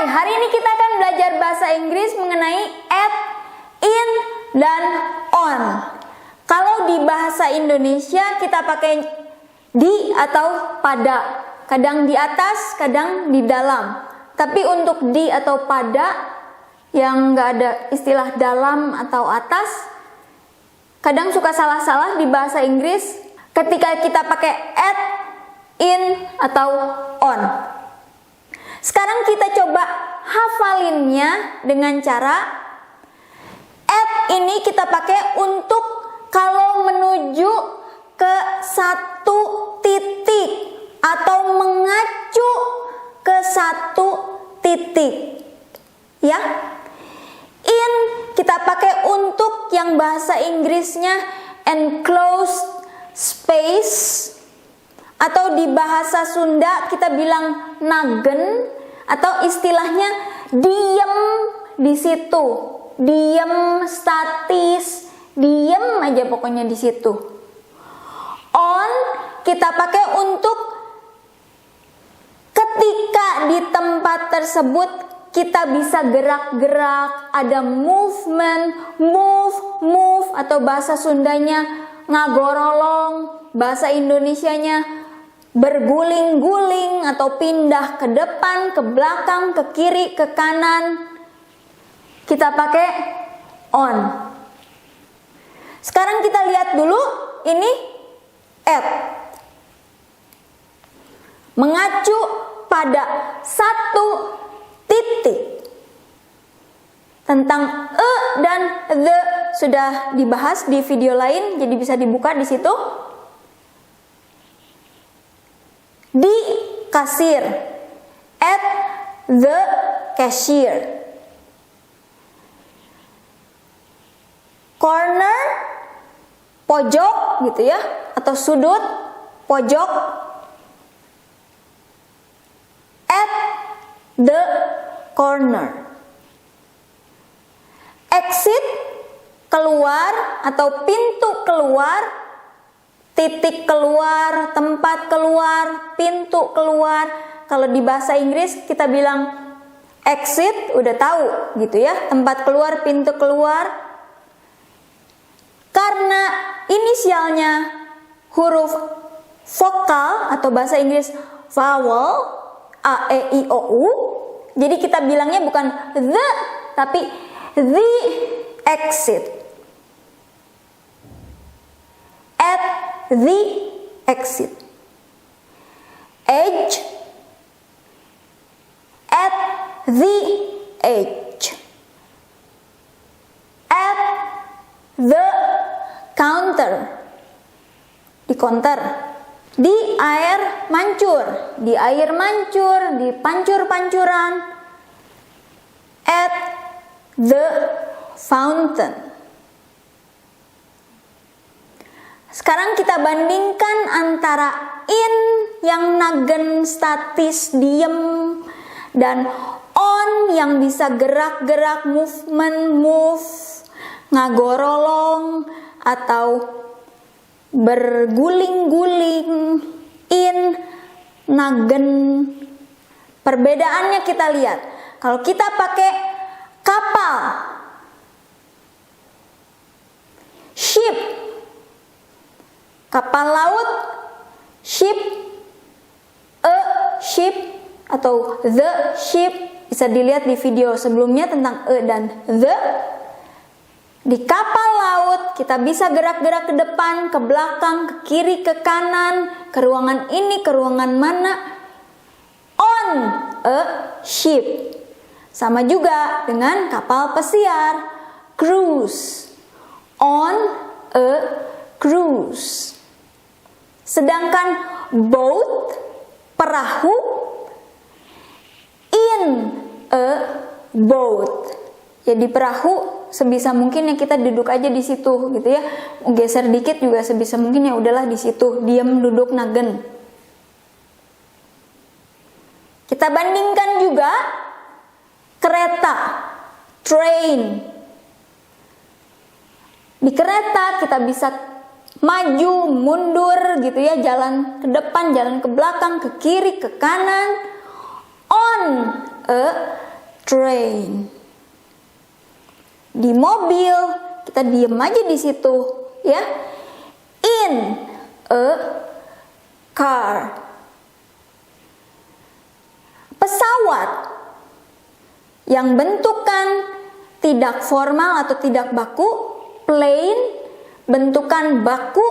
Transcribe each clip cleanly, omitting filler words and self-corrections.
Hai, hari ini kita akan belajar bahasa Inggris mengenai at, in, dan on. Kalau di bahasa Indonesia kita pakai di atau pada. Kadang di atas, kadang di dalam. Tapi untuk di atau pada yang nggak ada istilah dalam atau atas, kadang suka salah-salah di bahasa Inggris ketika kita pakai at, in, atau on. Sekarang kita coba hafalinnya dengan cara at ini kita pakai untuk kalau menuju ke satu titik atau mengacu ke satu titik. Ya. In kita pakai untuk yang bahasa Inggrisnya enclosed space, atau di bahasa Sunda kita bilang nagen, atau istilahnya diem di situ, diem statis, diem aja pokoknya di situ. On kita pakai untuk ketika di tempat tersebut kita bisa gerak-gerak, ada movement, move, atau bahasa Sundanya ngagorolong, bahasa Indonesianya berguling-guling atau pindah ke depan, ke belakang, ke kiri, ke kanan. Kita pakai on. Sekarang kita lihat dulu ini at. Mengacu pada satu titik. Tentang dan the sudah dibahas di video lain, jadi bisa dibuka di situ. Di kasir, at the cashier. Corner, pojok gitu ya, atau sudut, pojok. At the corner. Exit, keluar atau pintu keluar, titik keluar, tempat keluar, pintu keluar. Kalau di bahasa Inggris kita bilang exit, udah tahu gitu ya, tempat keluar, pintu keluar. Karena inisialnya huruf vokal atau bahasa Inggris vowel, a, e, i, o, u, jadi kita bilangnya bukan the, tapi the exit. At the exit. Edge, at the edge. At the counter, di counter. Di air mancur, di air mancur, di pancur-pancuran. At the fountain. Sekarang kita bandingkan antara in yang nagen statis diem dan on yang bisa gerak-gerak, movement, move, ngagorolong atau berguling-guling. In, nagen. Perbedaannya kita lihat. Kalau kita pakai kapal, ship, kapal laut, ship, a ship, atau the ship, bisa dilihat di video sebelumnya tentang e dan the. Di kapal laut kita bisa gerak-gerak ke depan, ke belakang, ke kiri, ke kanan, ke ruangan ini, ke ruangan mana. On a ship. Sama juga dengan kapal pesiar, cruise. On a cruise. Sedangkan boat, perahu, in a boat. Jadi perahu sebisa mungkin ya kita duduk aja di situ gitu ya. Geser dikit juga sebisa mungkin ya udahlah di situ, diam, duduk, nagen. Kita bandingkan juga kereta, train. Di kereta kita bisa maju, mundur gitu ya, jalan ke depan, jalan ke belakang, ke kiri, ke kanan. On a train. Di mobil kita diem aja di situ, ya. In a car. Pesawat yang bentukan tidak formal atau tidak baku, plain, bentukan baku,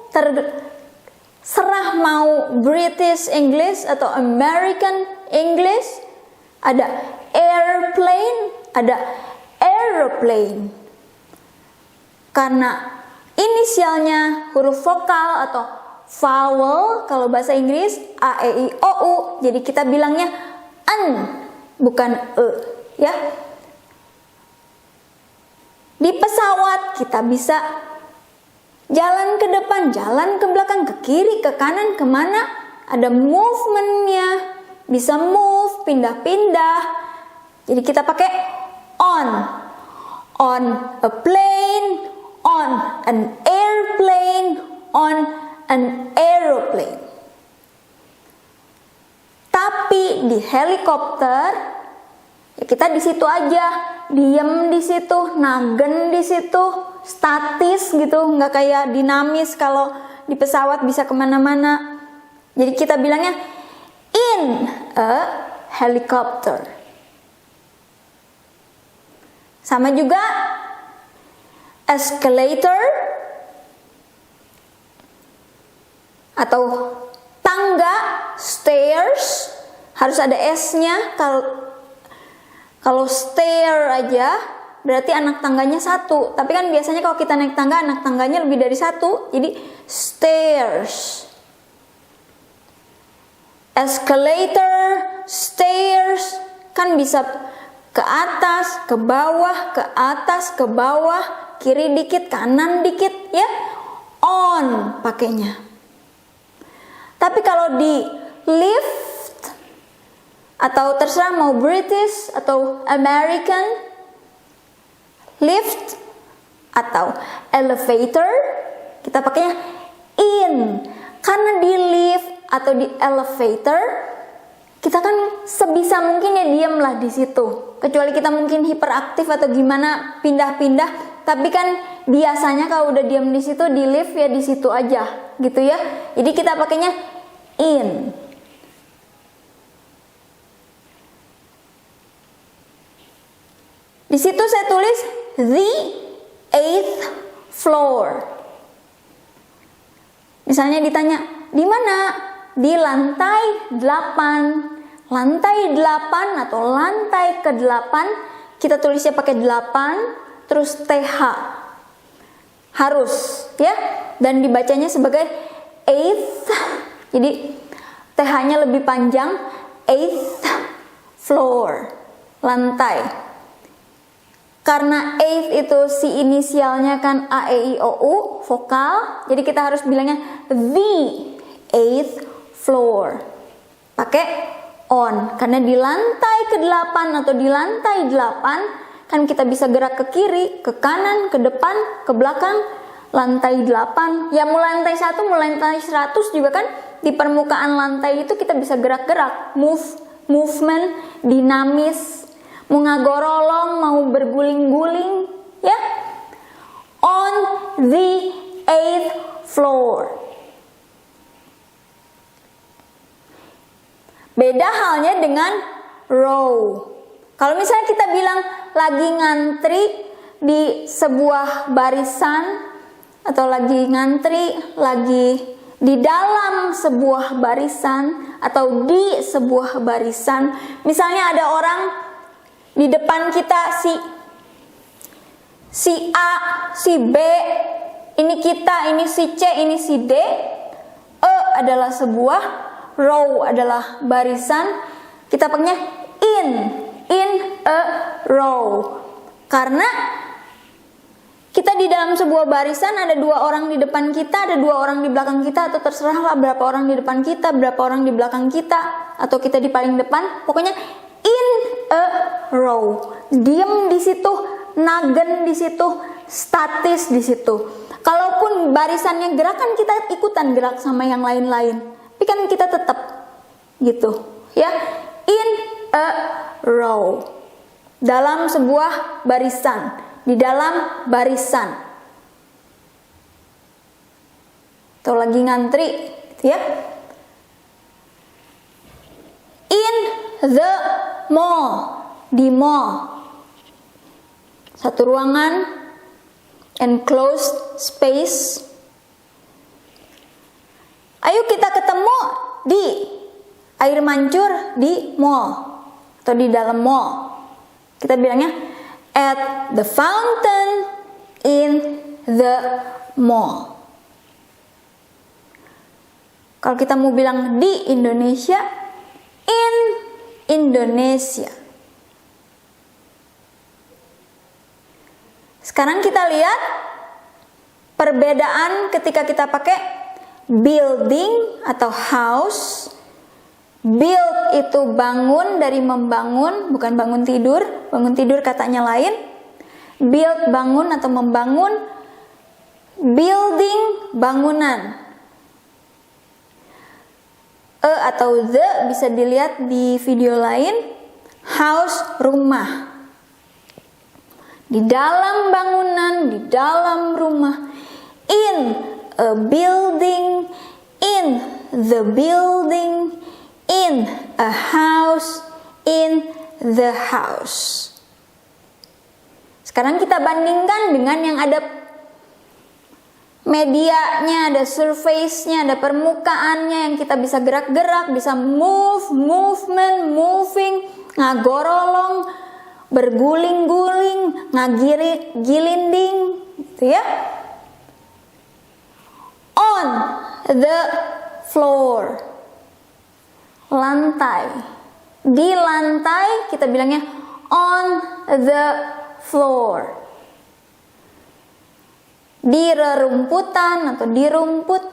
terserah mau British English atau American English. Ada airplane, ada aeroplane. Karena inisialnya huruf vokal atau vowel kalau bahasa Inggris A, E, I, O, U, jadi kita bilangnya an, bukan e, ya. Di pesawat kita bisa jalan ke depan, jalan ke belakang, ke kiri, ke kanan, kemana. Ada movementnya, bisa move, pindah-pindah. Jadi kita pakai on a plane, on an airplane, on an aeroplane. Tapi di helikopter, ya kita di situ aja, diem di situ, nagen di situ, statis gitu, nggak kayak dinamis kalau di pesawat bisa kemana-mana. Jadi kita bilangnya in a helicopter. Sama juga escalator atau tangga, stairs, harus ada S-nya. Kalau stair aja berarti anak tangganya satu. Tapi kan biasanya kalau kita naik tangga, anak tangganya lebih dari satu. Jadi stairs. Escalator, stairs, kan bisa ke atas, ke bawah, ke atas, ke bawah, kiri dikit, kanan dikit, ya. On pakainya. Tapi kalau di lift atau terserah mau British atau American, lift atau elevator, kita pakainya in. Karena di lift atau di elevator kita kan sebisa mungkin ya diem lah di situ. Kecuali kita mungkin hiperaktif atau gimana, pindah-pindah. Tapi kan biasanya kalau udah diem di situ di lift ya di situ aja, gitu ya. Jadi kita pakainya in. Di situ saya tulis the 8th floor. Misalnya ditanya, di mana? Di lantai 8. Lantai 8 atau lantai ke-8, kita tulisnya pakai 8, terus TH. Harus, ya. Dan dibacanya sebagai 8th. Jadi TH-nya lebih panjang, 8th floor. Lantai. Karena 8th itu si inisialnya kan A, E, I, O, U, vokal. Jadi kita harus bilangnya the 8th floor. Pakai on. Karena di lantai ke-8 atau di lantai 8, kan kita bisa gerak ke kiri, ke kanan, ke depan, ke belakang. Lantai 8. Ya mau lantai 1, mau lantai 100 juga kan. Di permukaan lantai itu kita bisa gerak-gerak. Movement, dinamis. Mau ngagorolong, mau berguling-guling, ya. On the 8th floor. Beda halnya dengan row. Kalau misalnya kita bilang lagi ngantri di sebuah barisan, atau lagi ngantri, lagi di dalam sebuah barisan, atau di sebuah barisan. Misalnya ada orang di depan kita, si A, si B, ini kita, ini si C, ini si D. E adalah sebuah, row adalah barisan. Kita pakainya in a row. Karena kita di dalam sebuah barisan ada 2 orang di depan kita, ada 2 orang di belakang kita, atau terserahlah berapa orang di depan kita, berapa orang di belakang kita, atau kita di paling depan. Pokoknya in a row. Diem di situ, nagen di situ, statis di situ. Kalaupun barisannya gerak kan kita ikutan gerak sama yang lain-lain. Tapi kan kita tetap gitu, ya. In a row. dalam sebuah barisan, di dalam barisan. Atau lagi ngantri, gitu ya. In the mall, di mall. Satu ruangan, enclosed space. Ayo kita ketemu di air mancur di mall atau di dalam mall. Kita bilangnya at the fountain in the mall. Kalau kita mau bilang di Indonesia, in Indonesia. Sekarang kita lihat perbedaan ketika kita pakai building atau house. Build itu bangun dari membangun, bukan bangun tidur. Bangun tidur katanya lain. Build bangun atau membangun. Building bangunan. Atau the bisa dilihat di video lain. House rumah. Di dalam bangunan, di dalam rumah. In a building, in the building, in a house, in the house. Sekarang kita bandingkan dengan yang ada medianya, ada surface-nya, ada permukaannya yang kita bisa gerak-gerak, bisa move, movement, moving, ngagorolong, berguling-guling, ngagilinding, gitu ya. On the floor, lantai. Di lantai kita bilangnya on the floor. Di rerumputan atau di rumput,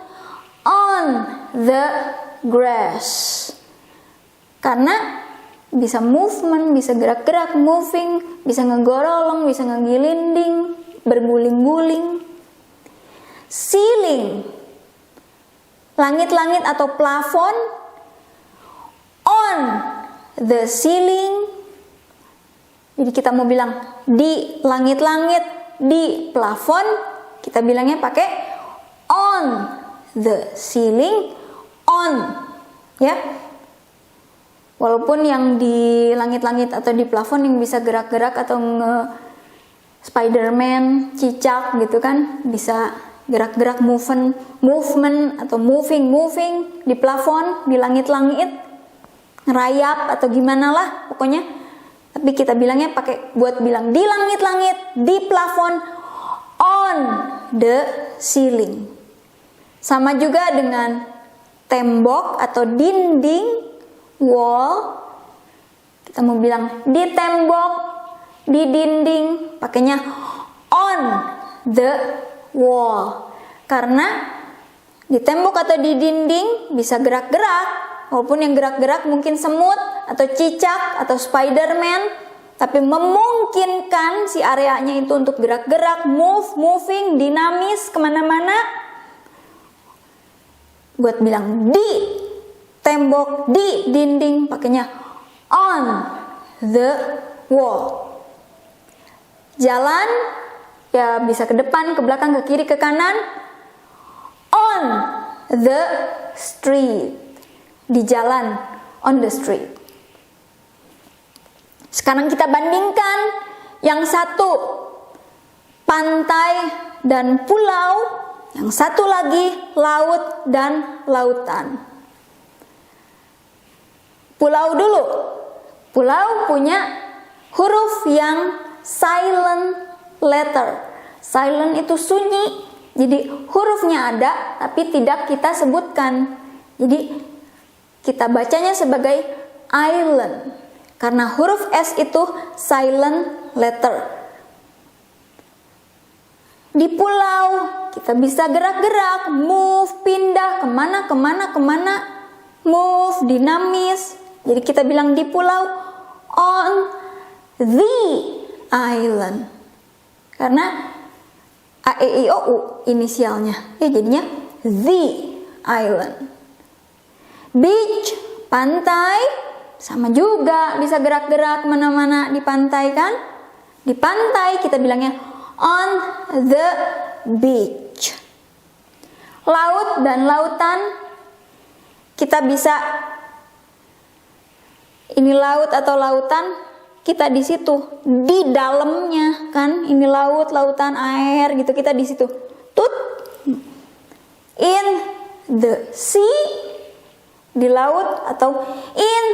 on the grass. Karena bisa movement, bisa gerak-gerak, moving, bisa ngegorolong, bisa ngegilinding, berguling-guling. Ceiling, langit-langit atau plafon, on the ceiling. Jadi kita mau bilang di langit-langit, di plafon, kita bilangnya pakai on the ceiling, on, ya. Walaupun yang di langit-langit atau di plafon yang bisa gerak-gerak atau Spiderman, cicak gitu kan, bisa gerak-gerak, movement atau moving di plafon, di langit-langit, ngerayap atau gimana lah pokoknya. Tapi kita bilangnya pakai buat bilang di langit-langit, di plafon, on the ceiling. Sama juga dengan tembok atau dinding, wall. Kita mau bilang di tembok, di dinding, pakainya on the wall. Karena di tembok atau di dinding bisa gerak-gerak, walaupun yang gerak-gerak mungkin semut atau cicak atau Spiderman, tapi memungkinkan si areanya itu untuk gerak-gerak, moving, dinamis kemana-mana. Buat bilang di tembok, di dinding, pakainya on the wall. Jalan ya bisa ke depan, ke belakang, ke kiri, ke kanan. On the street, di jalan, on the street. Sekarang kita bandingkan yang satu pantai dan pulau, yang satu lagi laut dan lautan. Pulau dulu. Pulau punya huruf yang silent letter. Silent itu sunyi. Jadi hurufnya ada tapi tidak kita sebutkan. Jadi kita bacanya sebagai island. Karena huruf S itu silent letter. Di pulau kita bisa gerak-gerak, move, pindah kemana, move, dinamis. Jadi kita bilang di pulau on the island. Karena A, E, I, O, U inisialnya. Ya jadinya the island. Beach, pantai. sama juga, bisa gerak-gerak kemana-mana di pantai kan? Di pantai kita bilangnya on the beach. Laut dan lautan, kita bisa, ini laut atau lautan, kita di situ, di dalamnya kan? Ini laut, lautan, air gitu, kita di situ. Tut, in the sea, di laut, atau in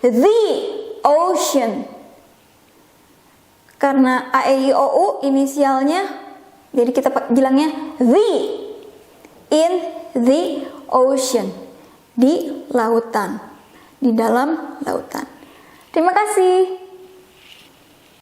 the ocean. Karena A, E, I, O, U inisialnya, jadi kita bilangnya the, in the ocean, di lautan, di dalam lautan. Terima kasih.